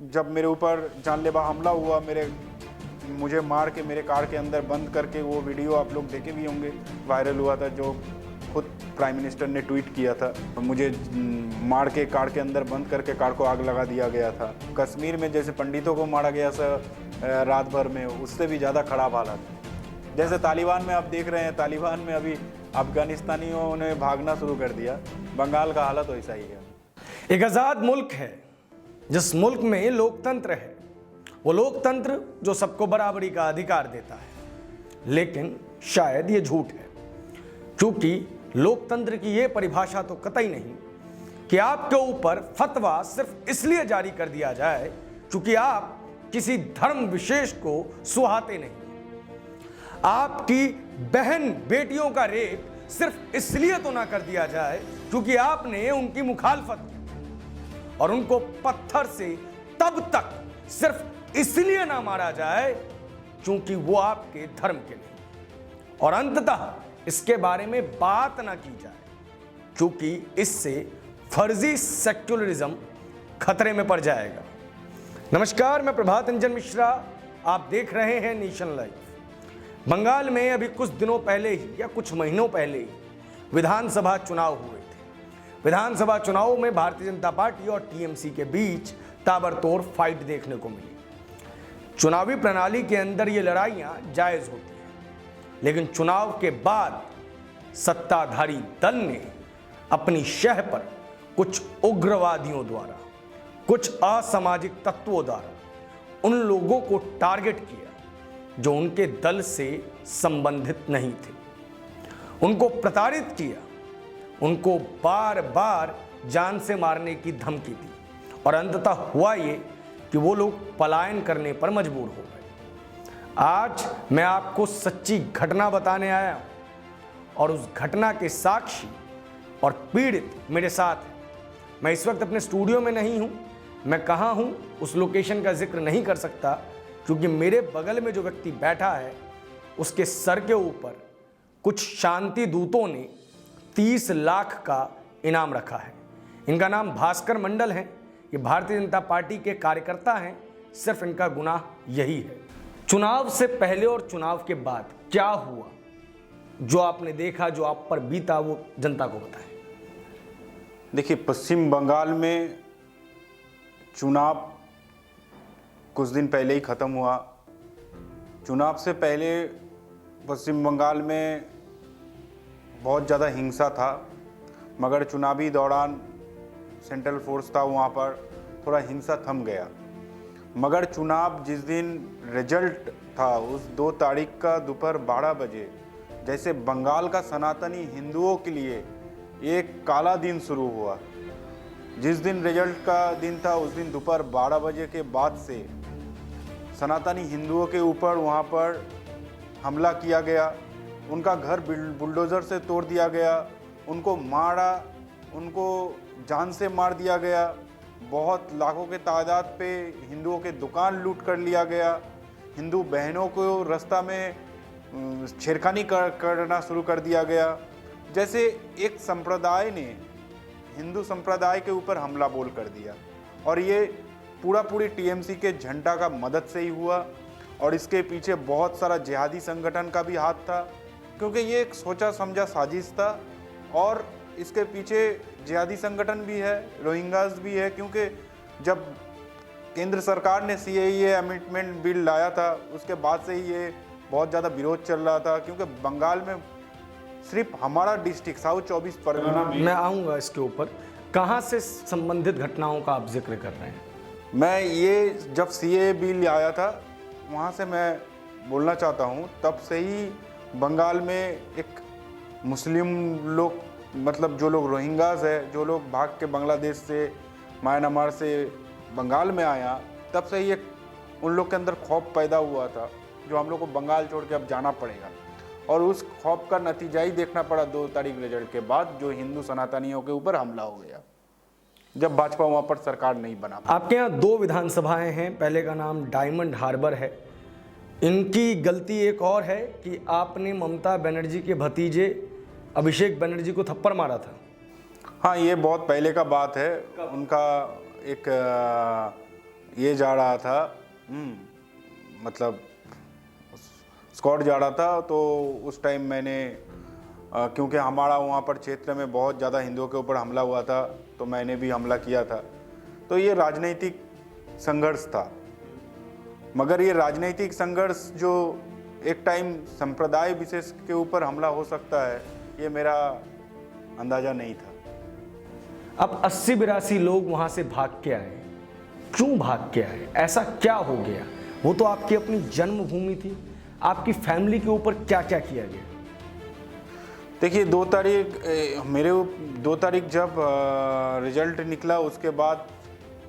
जब मेरे ऊपर जानलेवा हमला हुआ, मुझे मार के मेरे कार के अंदर बंद करके, वो वीडियो आप लोग देखे भी होंगे, वायरल हुआ था, जो खुद प्राइम मिनिस्टर ने ट्वीट किया था। मुझे मार के कार के अंदर बंद करके कार को आग लगा दिया गया था। कश्मीर में जैसे पंडितों को मारा गया रात भर में, उससे भी ज़्यादा ख़राब हालत है। जैसे तालिबान में आप देख रहे हैं, तालिबान में अभी अफगानिस्तानियों ने भागना शुरू कर दिया। बंगाल का हालत वैसा ही है। एक आज़ाद मुल्क है, जिस मुल्क में लोकतंत्र है, वो लोकतंत्र जो सबको बराबरी का अधिकार देता है। लेकिन शायद ये झूठ है, क्योंकि लोकतंत्र की ये परिभाषा तो कतई नहीं कि आपके ऊपर फतवा सिर्फ इसलिए जारी कर दिया जाए क्योंकि आप किसी धर्म विशेष को सुहाते नहीं। आपकी बहन बेटियों का रेप सिर्फ इसलिए तो ना कर दिया जाए क्योंकि आपने उनकी मुखालफत की, और उनको पत्थर से तब तक सिर्फ इसलिए ना मारा जाए क्योंकि वो आपके धर्म के नहीं, और अंततः इसके बारे में बात ना की जाए क्योंकि इससे फर्जी सेक्युलरिज्म खतरे में पड़ जाएगा। नमस्कार, मैं प्रभात रंजन मिश्रा, आप देख रहे हैं नेशन लाइव। बंगाल में अभी कुछ दिनों पहले ही या कुछ महीनों पहले ही विधानसभा चुनाव हुए थे। विधानसभा चुनाव में भारतीय जनता पार्टी और टीएमसी के बीच ताबड़तोड़ फाइट देखने को मिली। चुनावी प्रणाली के अंदर ये लड़ाइयां जायज होती हैं, लेकिन चुनाव के बाद सत्ताधारी दल ने अपनी शह पर कुछ उग्रवादियों द्वारा, कुछ असामाजिक तत्वों द्वारा उन लोगों को टारगेट किया जो उनके दल से संबंधित नहीं थे। उनको प्रताड़ित किया, उनको बार बार जान से मारने की धमकी दी, और अंततः हुआ ये कि वो लोग पलायन करने पर मजबूर हो गए। आज मैं आपको सच्ची घटना बताने आया हूं, और उस घटना के साक्षी और पीड़ित मेरे साथ हैं। मैं इस वक्त अपने स्टूडियो में नहीं हूं, मैं कहां हूं उस लोकेशन का जिक्र नहीं कर सकता, क्योंकि मेरे बगल में जो व्यक्ति बैठा है उसके सर के ऊपर कुछ शांति दूतों ने 30 लाख का इनाम रखा है। इनका नाम भास्कर मंडल है, ये भारतीय जनता पार्टी के कार्यकर्ता हैं। सिर्फ इनका गुनाह यही है। चुनाव से पहले और चुनाव के बाद क्या हुआ, जो आपने देखा, जो आप पर बीता, वो जनता को बताएं। देखिए, पश्चिम बंगाल में चुनाव कुछ दिन पहले ही ख़त्म हुआ। चुनाव से पहले पश्चिम बंगाल में बहुत ज़्यादा हिंसा था, मगर चुनावी दौरान सेंट्रल फोर्स था वहाँ पर, थोड़ा हिंसा थम गया। मगर चुनाव जिस दिन रिजल्ट था, उस 2 तारीख का दोपहर 12 बजे, जैसे बंगाल का सनातनी हिंदुओं के लिए एक काला दिन शुरू हुआ। जिस दिन रिजल्ट का दिन था, उस दिन दोपहर 12 बजे के बाद से सनातनी हिंदुओं के ऊपर वहाँ पर हमला किया गया। उनका घर बुलडोज़र से तोड़ दिया गया, उनको मारा, उनको जान से मार दिया गया। बहुत लाखों के तादाद पे हिंदुओं के दुकान लूट कर लिया गया। हिंदू बहनों को रास्ता में छेड़खानी करना शुरू कर दिया गया। जैसे एक संप्रदाय ने हिंदू संप्रदाय के ऊपर हमला बोल कर दिया, और ये पूरी टीएमसी के झंडा का मदद से ही हुआ। और इसके पीछे बहुत सारा जिहादी संगठन का भी हाथ था, क्योंकि ये एक सोचा समझा साजिश था। और इसके पीछे जिहादी संगठन भी है, रोहिंग्यास भी है, क्योंकि जब केंद्र सरकार ने सीएए अमेंडमेंट बिल लाया था, उसके बाद से ही ये बहुत ज़्यादा विरोध चल रहा था। क्योंकि बंगाल में सिर्फ हमारा डिस्ट्रिक्ट साउथ 24 परगना में, मैं आऊँगा इसके ऊपर, कहाँ से संबंधित घटनाओं का आप जिक्र कर रहे हैं? मैं ये जब सीएए बिल आया था वहाँ से मैं बोलना चाहता हूँ। तब से ही बंगाल में एक मुस्लिम लोग, मतलब जो लोग रोहिंग्यास है, जो लोग भाग के बांग्लादेश से, म्यांमार से बंगाल में आया, तब से ही एक उन लोग के अंदर खौफ पैदा हुआ था, जो हम लोग को बंगाल छोड़ के अब जाना पड़ेगा। और उस खौफ का नतीजा ही देखना पड़ा 2 तारीख रिजल्ट के बाद, जो हिंदू सनातनियों के ऊपर हमला हो गया, जब भाजपा वहाँ पर सरकार नहीं बना। आपके यहाँ 2 विधानसभाएं हैं, पहले का नाम डायमंड हार्बर है। इनकी गलती एक और है कि आपने ममता बनर्जी के भतीजे अभिषेक बनर्जी को थप्पड़ मारा था। हाँ, ये बहुत पहले का बात है। उनका एक ये जा रहा था, मतलब स्क्वाड जा रहा था, तो उस टाइम मैंने क्योंकि हमारा वहाँ पर क्षेत्र में बहुत ज़्यादा हिंदुओं के ऊपर हमला हुआ था, तो मैंने भी हमला किया था। तो ये राजनीतिक संघर्ष था, मगर ये राजनीतिक संघर्ष जो एक टाइम संप्रदाय विशेष के ऊपर हमला हो सकता है, ये मेरा अंदाज़ा नहीं था। अब 80-82 लोग वहाँ से भाग के आए, क्यों भाग के आए? ऐसा क्या हो गया? वो तो आपकी अपनी जन्मभूमि थी, आपकी फैमिली के ऊपर क्या क्या किया गया? देखिए 2 तारीख जब रिजल्ट निकला, उसके बाद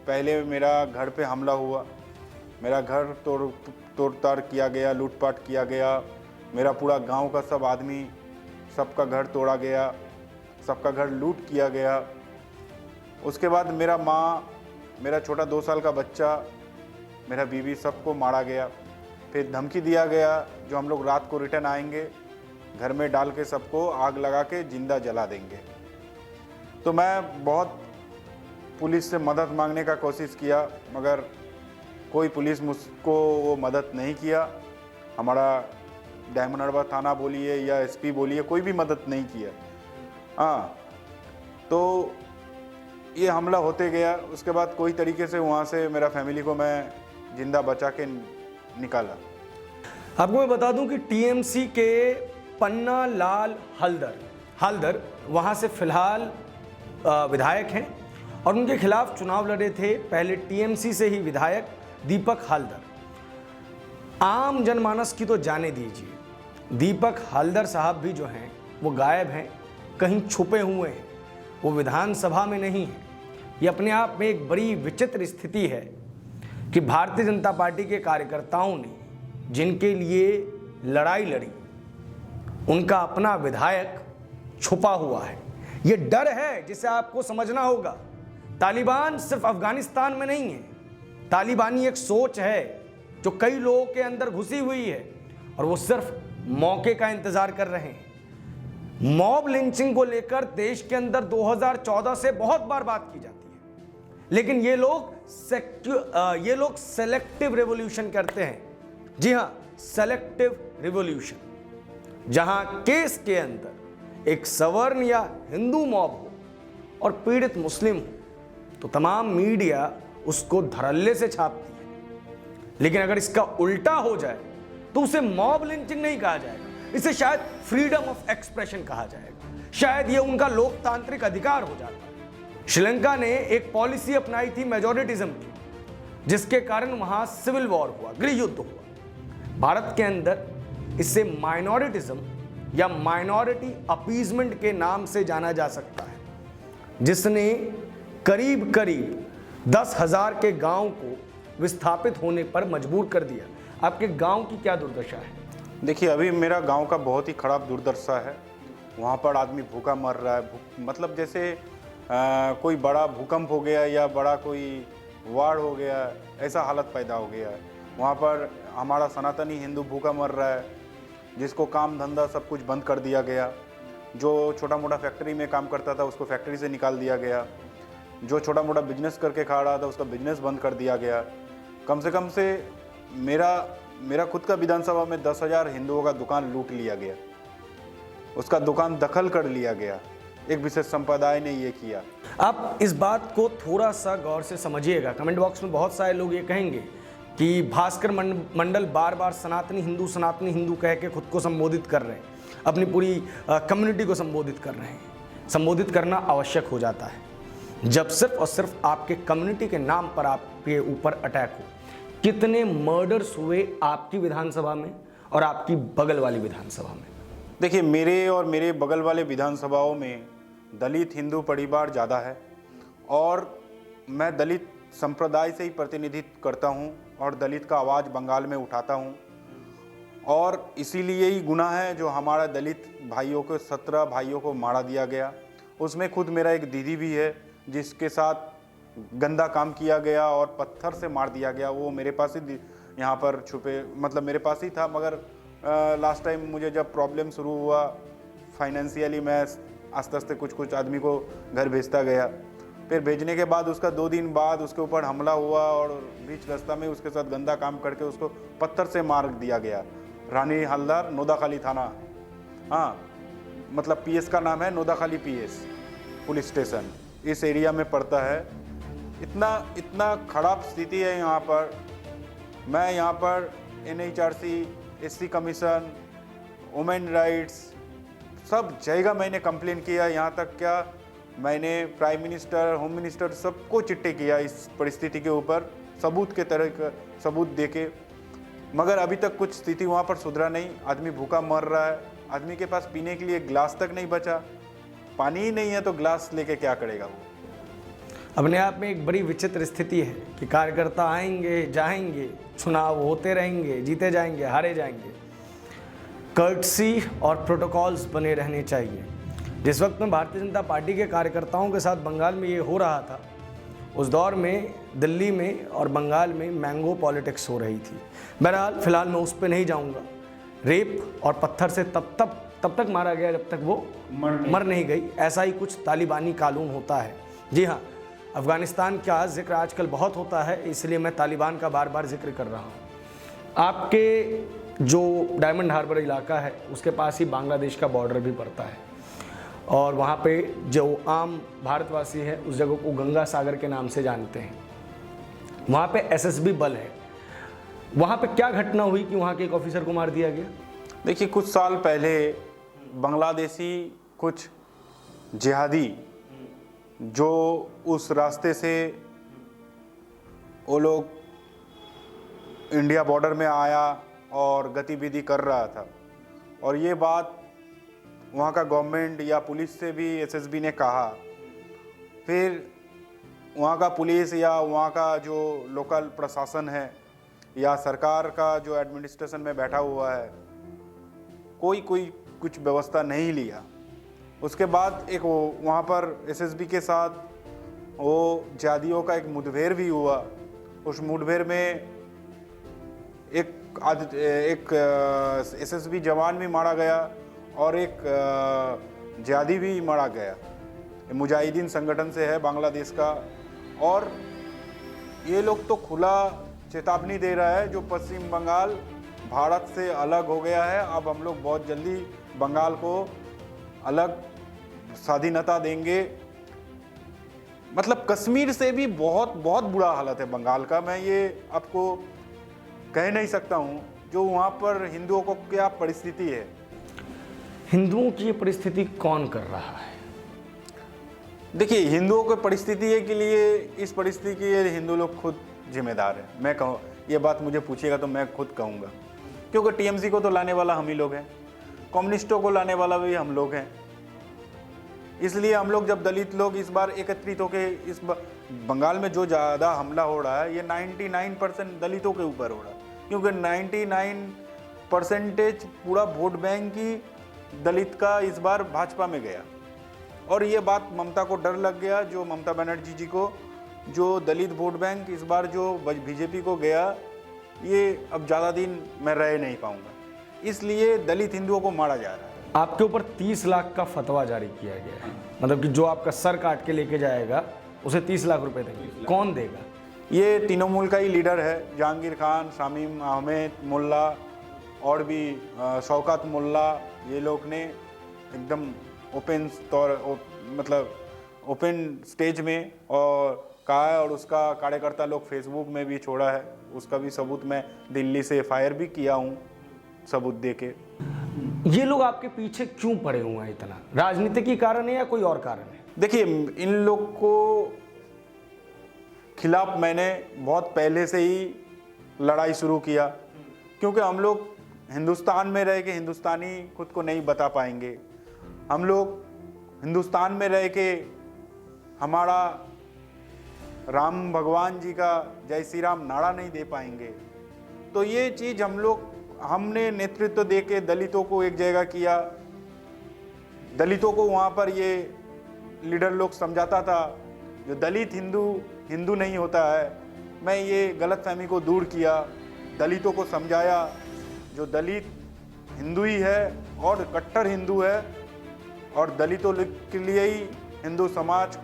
पहले मेरा घर पे हमला हुआ, मेरा घर तोड़ ताड़ किया गया, लूटपाट किया गया, मेरा पूरा गांव का सब आदमी, सबका घर तोड़ा गया, सबका घर लूट किया गया। उसके बाद मेरा माँ, मेरा छोटा 2 साल का बच्चा, मेरा बीवी, सबको मारा गया। फिर धमकी दिया गया जो हम लोग रात को रिटर्न आएंगे, घर में डाल के सबको आग लगा के जिंदा जला देंगे। तो मैं बहुत पुलिस से मदद मांगने का कोशिश किया, मगर कोई पुलिस मुझको वो मदद नहीं किया। हमारा डायमंड हार्बर थाना बोलिए या एसपी बोलिए, कोई भी मदद नहीं किया। हाँ, तो ये हमला होते गया। उसके बाद कोई तरीके से वहाँ से मेरा फैमिली को मैं जिंदा बचा के निकाला। आपको मैं बता दूं कि टीएमसी के पन्ना लाल हलदर वहाँ से फिलहाल विधायक हैं और उनके खिलाफ चुनाव लड़े थे पहले टीएमसी से ही विधायक दीपक हलदर। आम जनमानस की तो जाने दीजिए, दीपक हलदर साहब भी जो हैं वो गायब हैं, कहीं छुपे हुए हैं, वो विधानसभा में नहीं है। ये अपने आप में एक बड़ी विचित्र स्थिति है कि भारतीय जनता पार्टी के कार्यकर्ताओं ने जिनके लिए लड़ाई लड़ी, उनका अपना विधायक छुपा हुआ है। ये डर है जिसे आपको समझना होगा। तालिबान सिर्फ अफगानिस्तान में नहीं है, तालिबानी एक सोच है जो कई लोगों के अंदर घुसी हुई है और वो सिर्फ मौके का इंतजार कर रहे हैं। मॉब लिंचिंग को लेकर देश के अंदर 2014 से बहुत बार बात की जाती है, लेकिन ये लोग सेलेक्टिव रिवॉल्यूशन करते हैं। जी हां, सेलेक्टिव रिवॉल्यूशन, जहां केस के अंदर एक सवर्ण या हिंदू मॉब हो और पीड़ित मुस्लिम हो तो तमाम मीडिया उसको धड़ल्ले से छापती है। लेकिन अगर इसका उल्टा हो जाए तो उसे मॉब लिंचिंग नहीं कहा जाएगा, इसे शायद फ्रीडम ऑफ एक्सप्रेशन कहा जाएगा। शायद यह उनका लोकतांत्रिक अधिकार हो जाता है। श्रीलंका ने एक पॉलिसी अपनाई थी मेजॉरिटिज्म की, जिसके कारण वहां सिविल वॉर हुआ, गृह युद्ध हुआ। भारत के अंदर इसे माइनॉरिटिज्म या माइनॉरिटी अपीजमेंट के नाम से जाना जा सकता है, जिसने करीब 10,000 के गांव को विस्थापित होने पर मजबूर कर दिया। आपके गांव की क्या दुर्दशा है? देखिए, अभी मेरा गांव का बहुत ही खराब दुर्दशा है। वहाँ पर आदमी भूखा मर रहा है, मतलब जैसे कोई बड़ा भूकंप हो गया या बड़ा कोई वार हो गया, ऐसा हालत पैदा हो गया है। वहाँ पर हमारा सनातनी हिंदू भूखा मर रहा है, जिसको काम धंधा सब कुछ बंद कर दिया गया। जो छोटा मोटा फैक्ट्री में काम करता था उसको फैक्ट्री से निकाल दिया गया। जो छोटा मोटा बिजनेस करके खा रहा था उसका बिजनेस बंद कर दिया गया। कम से मेरा खुद का विधानसभा में 10,000 हिंदुओं का दुकान लूट लिया गया, उसका दुकान दखल कर लिया गया। एक विशेष संप्रदाय ने ये किया। आप इस बात को थोड़ा सा गौर से समझिएगा। कमेंट बॉक्स में बहुत सारे लोग ये कहेंगे कि भास्कर मंडल बार बार सनातनी हिंदू कह के खुद को संबोधित कर रहे हैं, अपनी पूरी कम्युनिटी को संबोधित कर रहे हैं। संबोधित करना आवश्यक हो जाता है जब सिर्फ और सिर्फ आपके कम्युनिटी के नाम पर आपके ऊपर अटैक हो। कितने मर्डर्स हुए आपकी विधानसभा में और आपकी बगल वाली विधानसभा में? देखिए, मेरे और मेरे बगल वाले विधानसभाओं में दलित हिंदू परिवार ज़्यादा है और मैं दलित संप्रदाय से ही प्रतिनिधित्व करता हूं और दलित का आवाज़ बंगाल में उठाता हूं। और इसीलिए ही गुनाह है जो हमारा दलित भाइयों को 17 भाइयों को मारा दिया गया। उसमें खुद मेरा एक दीदी भी है जिसके साथ गंदा काम किया गया और पत्थर से मार दिया गया। वो मेरे पास ही यहाँ पर छुपे, मतलब मेरे पास ही था, मगर लास्ट टाइम मुझे जब प्रॉब्लम शुरू हुआ फाइनेंशियली, मैं आस्ते आस्ते कुछ आदमी को घर भेजता गया फिर भेजने के बाद उसका 2 दिन बाद उसके ऊपर हमला हुआ और बीच रास्ता में उसके साथ गंदा काम करके उसको पत्थर से मार दिया गया। रानी हलदार, नोदाखाली थाना, हाँ मतलब पीएस का नाम है नोदाखाली पीएस पुलिस स्टेशन, इस एरिया में पड़ता है। इतना खराब स्थिति है यहाँ पर। मैं यहाँ पर NHRC, SC commission, women rights सब जगह मैंने कंप्लेन किया। यहाँ तक क्या मैंने प्राइम मिनिस्टर, होम मिनिस्टर सबको चिट्ठी किया इस परिस्थिति के ऊपर, सबूत के तरह का सबूत देके, मगर अभी तक कुछ स्थिति वहाँ पर सुधरा नहीं। आदमी भूखा मर रहा है, आदमी के पास पीने के लिए गिलास तक नहीं बचा, पानी ही नहीं है तो गिलास लेके क्या करेगा वो। अपने आप में एक बड़ी विचित्र स्थिति है कि कार्यकर्ता आएंगे जाएंगे, चुनाव होते रहेंगे, जीते जाएंगे, हारे जाएंगे। कर्टसी और प्रोटोकॉल्स बने रहने चाहिए। जिस वक्त में भारतीय जनता पार्टी के कार्यकर्ताओं के साथ बंगाल में ये हो रहा था, उस दौर में दिल्ली में और बंगाल में मैंगो पॉलिटिक्स हो रही थी। बहरहाल फिलहाल मैं उस पर नहीं जाऊंगा। रेप और पत्थर से तब तक मारा गया जब तक वो मर नहीं गई। ऐसा ही कुछ तालिबानी कानून होता है। जी हाँ, अफगानिस्तान का जिक्र आजकल बहुत होता है, इसलिए मैं तालिबान का बार बार जिक्र कर रहा हूँ। आपके जो डायमंड हार्बर इलाका है उसके पास ही बांग्लादेश का बॉर्डर भी पड़ता है और वहाँ पे जो आम भारतवासी है उस जगह को गंगा सागर के नाम से जानते हैं। वहाँ पे SSB बल है। वहाँ पे क्या घटना हुई कि वहाँ के एक ऑफिसर को मार दिया गया? देखिए, कुछ साल पहले बांग्लादेशी कुछ जिहादी जो उस रास्ते से वो लोग इंडिया बॉर्डर में आया और गतिविधि कर रहा था, और ये बात वहाँ का गवर्नमेंट या पुलिस से भी SSB ने कहा। फिर वहाँ का पुलिस या वहाँ का जो लोकल प्रशासन है या सरकार का जो एडमिनिस्ट्रेशन में बैठा हुआ है, कोई कुछ व्यवस्था नहीं लिया। उसके बाद एक वहाँ पर SSB के साथ वो जिहादियों का एक मुठभेड़ भी हुआ। उस मुठभेड़ में एक SSB जवान भी मारा गया और एक जिहादी भी मारा गया। मुजाहिदीन संगठन से है बांग्लादेश का, और ये लोग तो खुला चेतावनी दे रहा है जो पश्चिम बंगाल भारत से अलग हो गया है, अब हम लोग बहुत जल्दी बंगाल को अलग स्वाधीनता देंगे। मतलब कश्मीर से भी बहुत बुरा हालत है बंगाल का। मैं ये आपको कह नहीं सकता हूँ जो वहाँ पर हिंदुओं को क्या परिस्थिति है। हिंदुओं की ये परिस्थिति कौन कर रहा है? देखिए, हिंदुओं की परिस्थिति के लिए, इस परिस्थिति के लिए हिंदू लोग खुद जिम्मेदार हैं। मैं कहूँ, ये बात मुझे पूछिएगा तो मैं खुद कहूँगा, क्योंकि TMC को तो लाने वाला हम ही लोग हैं, कम्युनिस्टों को लाने वाला भी हम लोग हैं। इसलिए हम लोग जब दलित लोग इस बार एकत्रित होकर इस बंगाल में जो ज़्यादा हमला हो रहा है, ये 99% दलितों के ऊपर हो रहा है, क्योंकि 99% पूरा वोट बैंक ही दलित का इस बार भाजपा में गया। और ये बात ममता को डर लग गया, जो ममता बनर्जी जी को, जो दलित वोट बैंक इस बार जो BJP को गया, ये अब ज़्यादा दिन मैं रह नहीं पाऊंगा, इसलिए दलित हिंदुओं को मारा जा रहा है। आपके ऊपर 30 लाख का फतवा जारी किया गया है, मतलब कि जो आपका सर काट के लेके जाएगा उसे 30 लाख रुपए देंगे। कौन देगा? ये तृणमूल का ही लीडर है, जहांगीर खान, शामीम अहमद मुल्ला और भी शौकत मुल्ला। ये लोग ने एकदम ओपन मतलब ओपन स्टेज में और कहा है, और उसका कार्यकर्ता लोग फेसबुक में भी छोड़ा है। उसका भी सबूत मैं दिल्ली से FIR भी किया हूँ, सबूत दे के। ये लोग आपके पीछे क्यों पड़े हुए हैं इतना? राजनीतिक कारण है या कोई और कारण है? देखिए, इन लोग को खिलाफ मैंने बहुत पहले से ही लड़ाई शुरू किया, क्योंकि हम लोग हिंदुस्तान में रह के हिंदुस्तानी खुद को नहीं बता पाएंगे। हम लोग हिंदुस्तान में रह के हमारा राम भगवान जी का जय श्री राम नारा नहीं दे पाएंगे। तो ये चीज़ हमने नेतृत्व दे के दलितों को एक जगह किया। दलितों को वहाँ पर ये लीडर लोग समझाता था जो दलित हिंदू नहीं होता है। मैं ये गलतफहमी को दूर किया, दलितों को समझाया जो दलित हिंदू ही है और कट्टर हिंदू है, और दलितों के लिए ही हिंदू समाज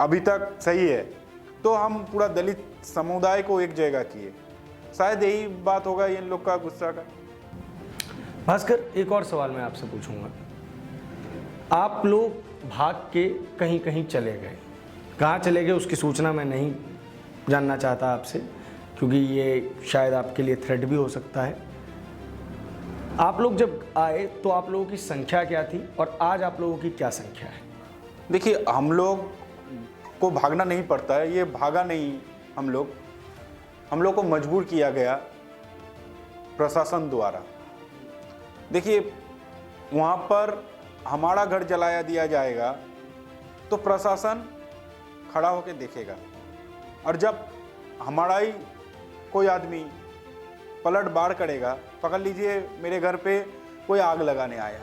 अभी तक सही है, तो हम पूरा दलित समुदाय को एक जगह किए। शायद यही बात होगा इन लोग का गुस्सा का। भास्कर, एक और सवाल मैं आपसे पूछूंगा। आप लोग भाग के कहीं कहीं चले गए, कहाँ चले गए उसकी सूचना मैं नहीं जानना चाहता आपसे, क्योंकि ये शायद आपके लिए थ्रेट भी हो सकता है। आप लोग जब आए तो आप लोगों की संख्या क्या थी और आज आप लोगों की क्या संख्या है? देखिए, हम लोग को भागना नहीं पड़ता है, ये भागा नहीं। हम लोग को मजबूर किया गया प्रशासन द्वारा। देखिए, वहाँ पर हमारा घर जलाया दिया जाएगा तो प्रशासन खड़ा होकर देखेगा, और जब हमारा ही कोई आदमी पलट बाढ़ करेगा, पकड़ लीजिए मेरे घर पे कोई आग लगाने आया,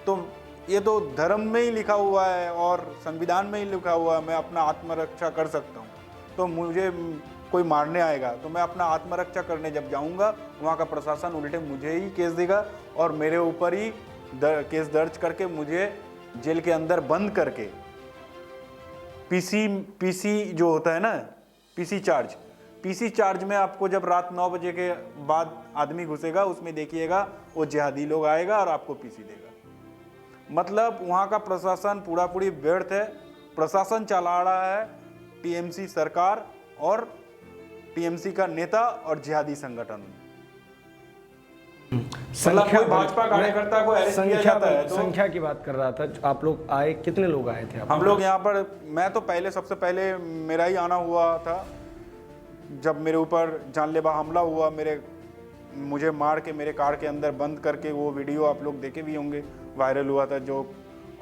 तो ये तो धर्म में ही लिखा हुआ है और संविधान में ही लिखा हुआ है, मैं अपना आत्मरक्षा कर सकता हूँ। तो मुझे कोई मारने आएगा तो मैं अपना आत्मरक्षा करने जब जाऊँगा, वहाँ का प्रशासन उल्टे मुझे ही केस देगा और मेरे ऊपर ही केस दर्ज करके मुझे जेल के अंदर बंद करके पीसी जो होता है ना, पीसी चार्ज में आपको जब रात 9 बजे के बाद आदमी घुसेगा, उसमें देखिएगा वो जिहादी लोग आएगा और आपको पीसी देगा। मतलब वहाँ का प्रशासन पूरा पूरी व्यर्थ है। प्रशासन चला रहा है टीएमसी सरकार और टीएमसी का नेता और जिहादी संगठन। मतलब कोई भाजपा कार्यकर्ता को अरेस्ट किया जाता है तो संख्या की बात कर रहा था। आप लोग आए, कितने लोग आए थे? हम लोग यहाँ पर, मैं तो सबसे पहले मेरा ही आना हुआ था। जब मेरे ऊपर जानलेवा हमला हुआ, मुझे मार के मेरे कार के अंदर बंद करके, वो वीडियो आप लोग देखे भी होंगे, वायरल हुआ था, जो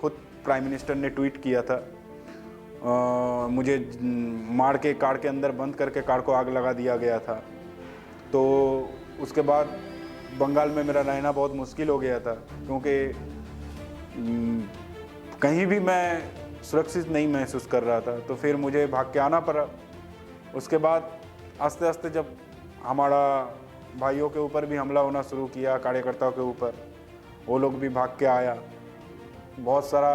खुद प्राइम मिनिस्टर ने ट्वीट किया था। मुझे मार के कार के अंदर बंद करके कार को आग लगा दिया गया था। तो उसके बाद बंगाल में मेरा रहना बहुत मुश्किल हो गया था, क्योंकि कहीं भी मैं सुरक्षित नहीं महसूस कर रहा था। तो फिर मुझे भाग के आना पड़ा। उसके बाद आस्ते आस्ते जब हमारा भाइयों के ऊपर भी हमला होना शुरू किया, कार्यकर्ताओं के ऊपर, वो लोग भी भाग के आया। बहुत सारा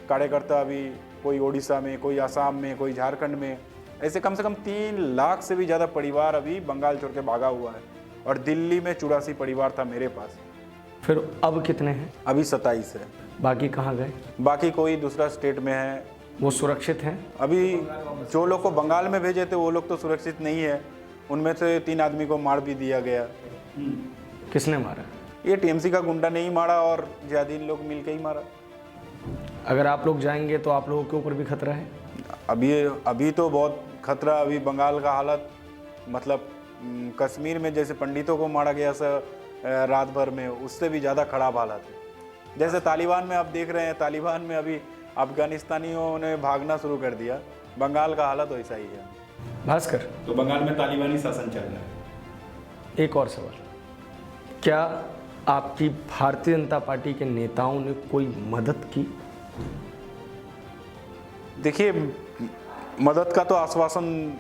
कार्यकर्ता अभी, कोई ओडिशा में, कोई असम में, कोई झारखंड में, ऐसे कम से कम 3 लाख से भी ज़्यादा परिवार अभी बंगाल छोड़ के भागा हुआ है। और दिल्ली में 84 परिवार था मेरे पास। फिर अब कितने हैं? अभी 27 है। बाकी कहाँ गए? बाकी कोई दूसरा स्टेट में है। वो सुरक्षित हैं? अभी जो लोग को बंगाल में भेजे थे वो लोग तो सुरक्षित नहीं है। उनमें से 3 आदमी को मार भी दिया गया। किसने मारा? ये टीएमसी का गुंडा ने ही मारा और जिहादी लोग मिल के ही मारा। अगर आप लोग जाएंगे तो आप लोगों के ऊपर भी खतरा है? अभी तो बहुत खतरा। अभी बंगाल का हालत, मतलब कश्मीर में जैसे पंडितों को मारा गया रात भर में, उससे भी ज़्यादा खराब हालत है। जैसे तालिबान में आप देख रहे हैं, तालिबान में अभी अफगानिस्तानियों ने भागना शुरू कर दिया। बंगाल का हालत वैसा ही है। भास्कर, तो बंगाल में तालिबानी शासन चल रहा है। एक और सवाल, क्या आपकी भारतीय जनता पार्टी के नेताओं ने कोई मदद की? देखिए, मदद का तो आश्वासन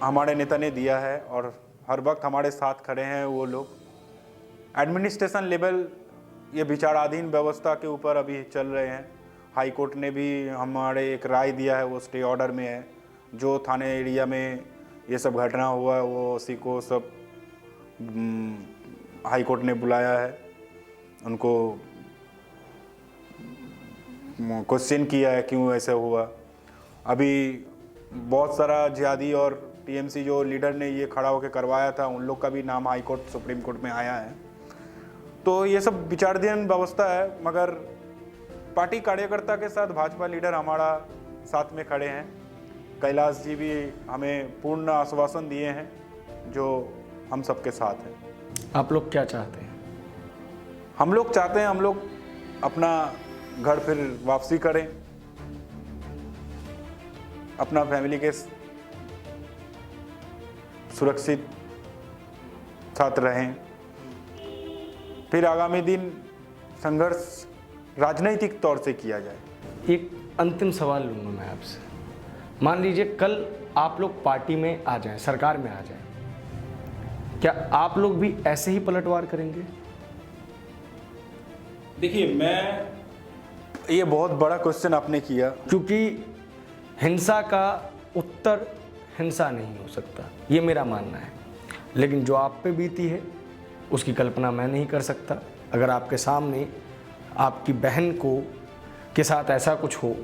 हमारे नेता ने दिया है और हर वक्त हमारे साथ खड़े हैं वो लोग। एडमिनिस्ट्रेशन लेवल ये विचाराधीन व्यवस्था के ऊपर अभी चल रहे हैं। हाई कोर्ट ने भी हमारे एक राय दिया है, वो स्टे ऑर्डर में है। जो थाने एरिया में ये सब घटना हुआ है, वो उसी को सब हाई कोर्ट ने बुलाया है, उनको क्वेश्चन किया है क्यों ऐसा हुआ। अभी बहुत सारा जिहादी और टीएमसी जो लीडर ने ये खड़ा होकर करवाया था, उन लोग का भी नाम हाई कोर्ट, सुप्रीम कोर्ट में आया है। तो ये सब विचाराधीन व्यवस्था है, मगर पार्टी कार्यकर्ता के साथ भाजपा लीडर हमारा साथ में खड़े हैं। कैलाश जी भी हमें पूर्ण आश्वासन दिए हैं, जो हम सबके साथ हैं। आप लोग क्या चाहते हैं? हम लोग चाहते हैं हम लोग अपना घर फिर वापसी करें, अपना फैमिली के सुरक्षित साथ रहें। फिर आगामी दिन संघर्ष राजनीतिक तौर से किया जाए। एक अंतिम सवाल लूँगा मैं आपसे। मान लीजिए कल आप लोग पार्टी में आ जाएं, सरकार में आ जाएं, क्या आप लोग भी ऐसे ही पलटवार करेंगे? देखिए, ये बहुत बड़ा क्वेश्चन आपने किया, क्योंकि हिंसा का उत्तर हिंसा नहीं हो सकता, ये मेरा मानना है। लेकिन जो आप पे बीती है उसकी कल्पना मैं नहीं कर सकता। अगर आपके सामने आपकी बहन के साथ ऐसा कुछ हो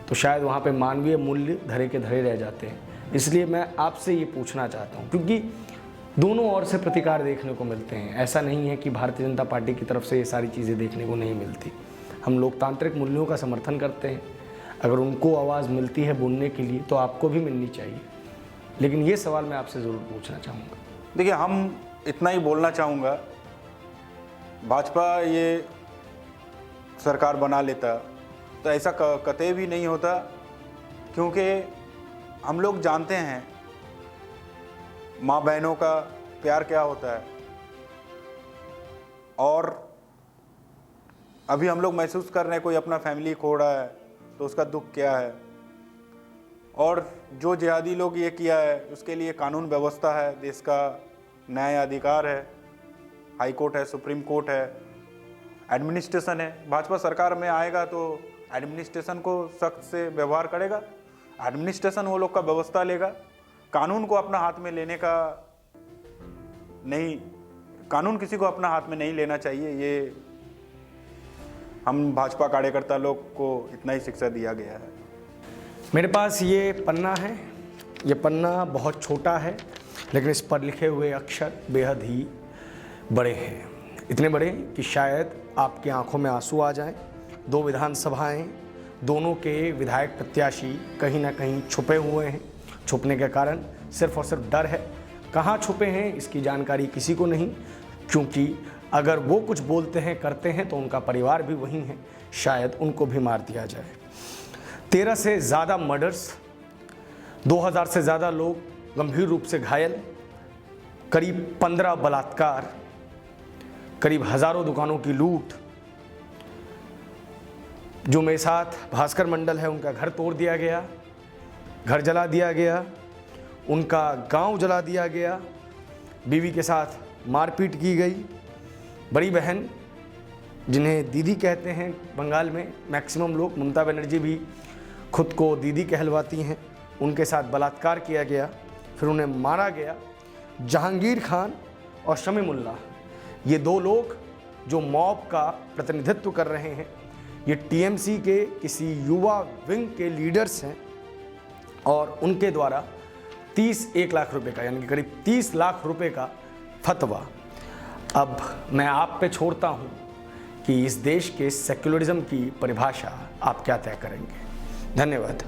तो शायद वहाँ पे मानवीय मूल्य धरे के धरे रह जाते हैं। इसलिए मैं आपसे ये पूछना चाहता हूँ, क्योंकि दोनों ओर से प्रतिकार देखने को मिलते हैं। ऐसा नहीं है कि भारतीय जनता पार्टी की तरफ से ये सारी चीज़ें देखने को नहीं मिलती। हम लोकतांत्रिक मूल्यों का समर्थन करते हैं। अगर उनको आवाज़ मिलती है बोलने के लिए तो आपको भी मिलनी चाहिए। लेकिन ये सवाल मैं आपसे ज़रूर पूछना चाहूँगा। देखिए, हम इतना ही बोलना चाहूँगा, भाजपा ये सरकार बना लेता तो ऐसा कतई भी नहीं होता, क्योंकि हम लोग जानते हैं माँ बहनों का प्यार क्या होता है, और अभी हम लोग महसूस कर रहे हैं कोई अपना फैमिली खो रहा है तो उसका दुख क्या है। और जो जिहादी लोग ये किया है उसके लिए कानून व्यवस्था है, देश का न्याय अधिकार है, हाई कोर्ट है, सुप्रीम कोर्ट है, एडमिनिस्ट्रेशन है। भाजपा सरकार में आएगा तो एडमिनिस्ट्रेशन को सख्त से व्यवहार करेगा, एडमिनिस्ट्रेशन वो लोग का व्यवस्था लेगा। कानून को अपना हाथ में लेने का नहीं, कानून किसी को अपना हाथ में नहीं लेना चाहिए। ये हम भाजपा कार्यकर्ता लोग को इतना ही शिक्षा दिया गया है। मेरे पास ये पन्ना है। ये पन्ना बहुत छोटा है, लेकिन इस पर लिखे हुए अक्षर बेहद ही बड़े हैं। इतने बड़े कि शायद आपकी आंखों में आंसू आ जाएं। 2 विधानसभाएं, दोनों के विधायक प्रत्याशी कहीं ना कहीं छुपे हुए हैं। छुपने के कारण सिर्फ और सिर्फ डर है। कहाँ छुपे हैं इसकी जानकारी किसी को नहीं, क्योंकि अगर वो कुछ बोलते हैं करते हैं तो उनका परिवार भी वहीं है, शायद उनको भी मार दिया जाए। 13 से ज़्यादा मर्डर्स, 2000 से ज़्यादा लोग गंभीर रूप से घायल, करीब 15 बलात्कार, करीब हज़ारों दुकानों की लूट। जो मेरे साथ भास्कर मंडल है उनका घर तोड़ दिया गया, घर जला दिया गया, उनका गांव जला दिया गया, बीवी के साथ मारपीट की गई। बड़ी बहन जिन्हें दीदी कहते हैं बंगाल में मैक्सिमम लोग, ममता बनर्जी भी खुद को दीदी कहलवाती हैं, उनके साथ बलात्कार किया गया, फिर उन्हें मारा गया। जहांगीर खान और शमीमुल्लाह, ये 2 लोग जो मॉब का प्रतिनिधित्व कर रहे हैं, ये टीएमसी के किसी युवा विंग के लीडर्स हैं, और उनके द्वारा 1 लाख रुपए का, यानी कि करीब 30 लाख रुपए का फतवा। अब मैं आप पे छोड़ता हूँ कि इस देश के सेक्युलरिज्म की परिभाषा आप क्या तय करेंगे। धन्यवाद।